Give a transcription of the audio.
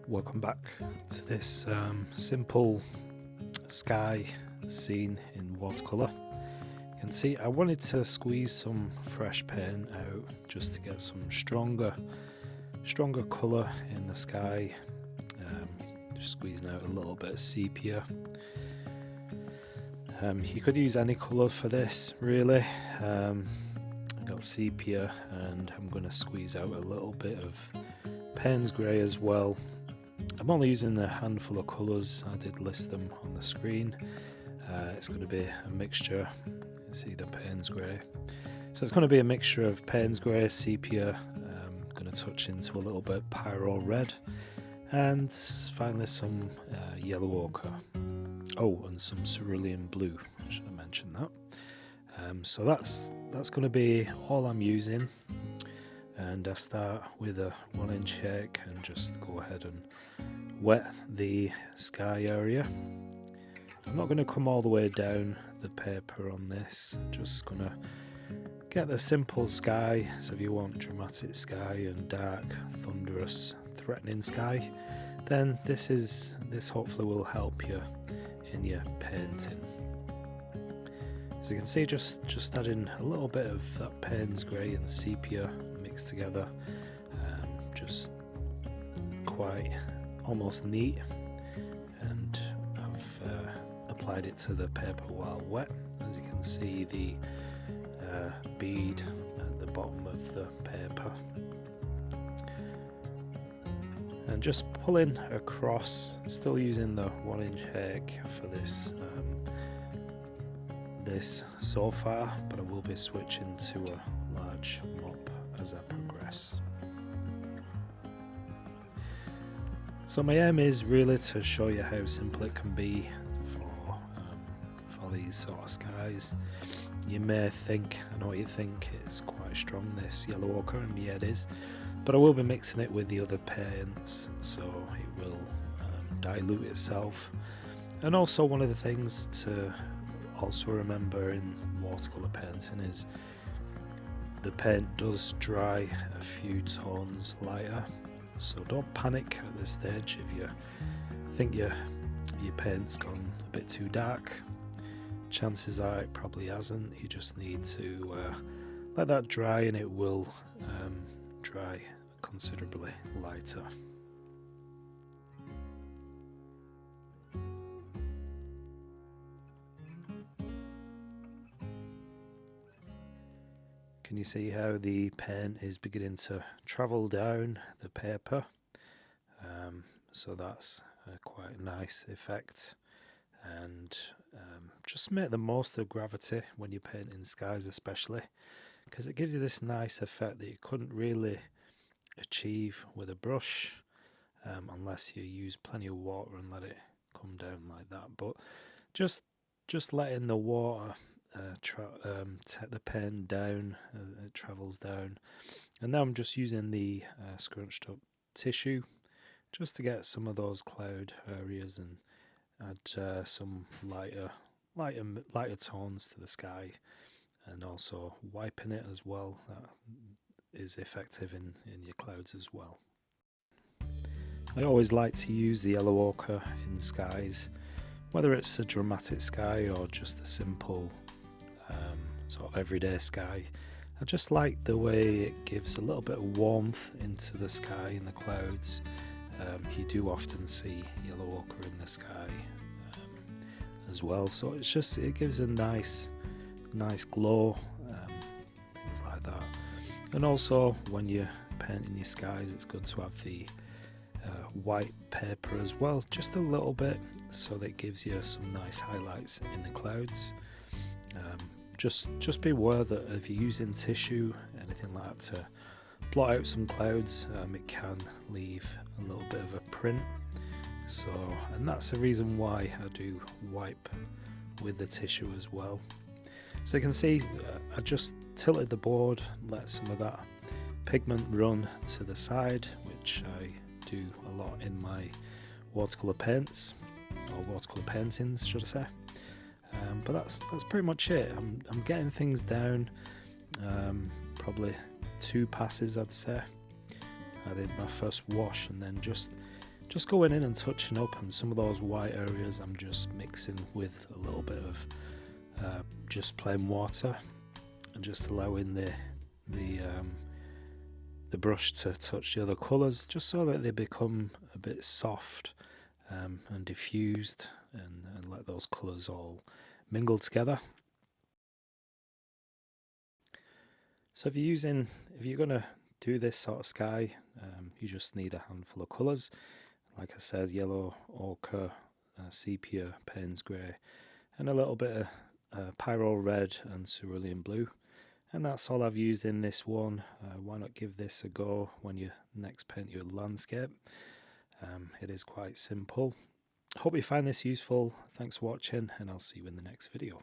Welcome back to this simple sky scene in watercolor. You can see I wanted to squeeze some fresh paint out just to get some stronger colour in the sky. Just squeezing out a little bit of sepia. You could use any colour for this really. I've got sepia and I'm going to squeeze out a little bit of Payne's grey as well. I'm only using a handful of colours, I did list them on the screen. It's going to be a mixture, you see the Payne's grey. So it's going to be a mixture of Payne's grey, sepia, going to touch into a little bit pyro red, and finally some yellow ochre. Oh, and some cerulean blue, I should have mentioned that. So that's going to be all I'm using. And I start with a 1-inch shake and just go ahead and wet the sky area. I'm not going to come all the way down the paper on this, just going to get the simple sky. So if you want dramatic sky and dark, thunderous, threatening sky, then this hopefully will help you in your painting. So you can see just adding a little bit of that Payne's grey and sepia mixed together, just quite almost neat, and I've applied it to the paper while wet. As you can see, the bead at the bottom of the paper, and just pulling across, still using the 1-inch shake for this so far, but I will be switching to a large mop as I progress. So my aim is really to show you how simple it can be for these sort of skies. You may think, I know what you think, it's quite strong, this yellow ochre, and yeah it is, but I will be mixing it with the other paints, so it will dilute itself. And also one of the things to also remember in watercolor painting is the paint does dry a few tones lighter, so don't panic at this stage if you think your paint's gone a bit too dark. Chances are it probably hasn't. You just need to let that dry and it will dry considerably lighter. Can you see how the paint is beginning to travel down the paper? So that's quite a nice effect, and just make the most of gravity when you're painting skies, especially because it gives you this nice effect that you couldn't really achieve with a brush unless you use plenty of water and let it come down like that. But just letting the water take the pen down as it travels down, and now I'm just using the scrunched up tissue just to get some of those cloud areas and add some lighter tones to the sky, and also wiping it as well. That is effective in your clouds as well. I always like to use the yellow ochre in skies, whether it's a dramatic sky or just a simple sort of everyday sky. I just like the way it gives a little bit of warmth into the sky and the clouds. You do often see yellow ochre in the sky as well, so it gives a nice glow, things like that. And also when you're painting your skies, it's good to have the white paper as well, just a little bit, so that it gives you some nice highlights in the clouds. Just be aware that if you're using tissue, anything like that, to blot out some clouds, it can leave a little bit of a print. So, and that's the reason why I do wipe with the tissue as well. So you can see I just tilted the board, let some of that pigment run to the side, which I do a lot in my watercolor paints, or watercolor paintings should I say. But that's pretty much it. I'm getting things down, probably 2 passes I'd say. I did my first wash and then just just going in and touching up, and some of those white areas I'm just mixing with a little bit of just plain water, and just allowing the brush to touch the other colours, just so that they become a bit soft and diffused, and let those colours all mingle together. So if you're going to do this sort of sky, you just need a handful of colours. Like I said, yellow, ochre, sepia, Payne's grey, and a little bit of pyro red and cerulean blue. And that's all I've used in this one. Why not give this a go when you next paint your landscape? It is quite simple. Hope you find this useful. Thanks for watching, and I'll see you in the next video.